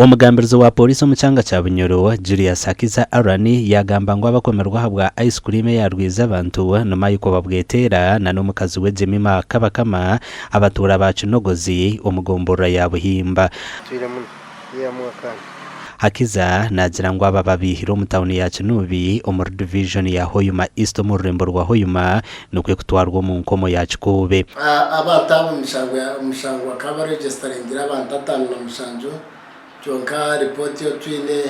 Omugambirizo wa polisi omukyanga kya Bunyoro Julius Hakiza Arani yagamba ngo abakomerwa habwa ice cream ya rwiza abantu nyuma yuko babwetera na n'omukazi we Jemima Kabakama abatura ba Kinogozi omugombora ya Buhimba. Hakiza nagira ngo aba babihiro mu town ya Kinubi omur division ya Hoyuma East mu rurembo rwa Hoyuma nukwe kutwarwa mu nkomo ya Kikobe. Abatabu mushango akaba registeringira abantu 5 na mushanjo cyonka report yo twine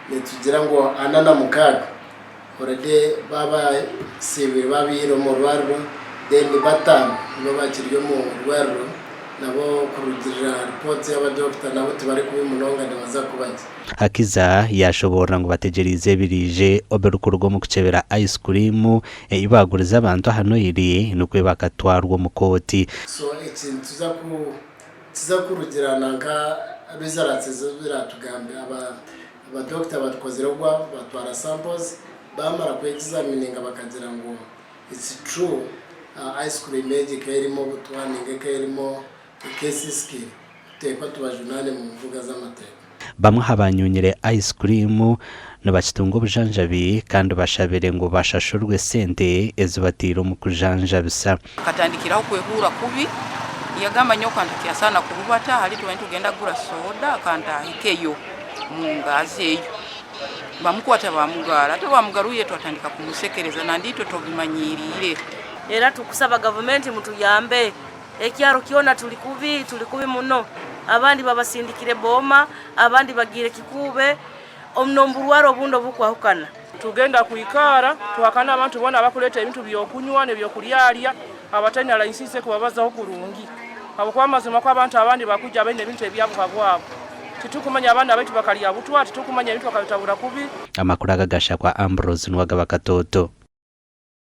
netugira ngo anana mukaga orade baba sibiri babihiro mu rwarwo then batanu babakiriyo mu rwarwo nabo kurugira report y'abadoktor nabo tubari kubimunonga ndabaza kubaza. Hakiza yashobora ngo bategerize birije oberukurwo mu kucebera ice cream ibaguriza abantu hano iri nukwe bakatwarwa mu koti. So ikintu tuza kurugira nanga bizaratse ziratugambe abadoktor batkozerwa batwara samples bamara kwexamininga bakagira ngo it's true ice cream magic irimo butwaninga irimo cases ki tekwa tubajunane mu mvuga z'amateka. Bamwe habanyunyire ice cream nabakitungo bujanjabi kandi bashabere ngo bashashurwe sente ezibatiro mu kujanjabisa. Katandikiraho kwehura kubi yagamba nyo kwandikia sana kubata hali tugenda gura soda kanda hikeyo mungazeyo bamukwata bamugara ate bamugaruye twatandika kumusekereza nandito tobimanyirire era tukusaba government mutuyambe ekyaro kiona tulikubi muno abandi babasindikire boma abandi bagire kikube omnomburwaro bundo bukwahukana tugenda kuikara twakana abantu bona abakuleta ebintu byokunywa ne byokulyalya abatanya license kubabaza okulungi abo kwa mazima kwa abantu abandi bakujja bene ebintu ebyabo bwabo titukumanya abandi abitu bakalya butwa titukumanya ebintu bakabitabura kubi. Amakuru agagasha kwa Ambrose Nwagaba Katoto.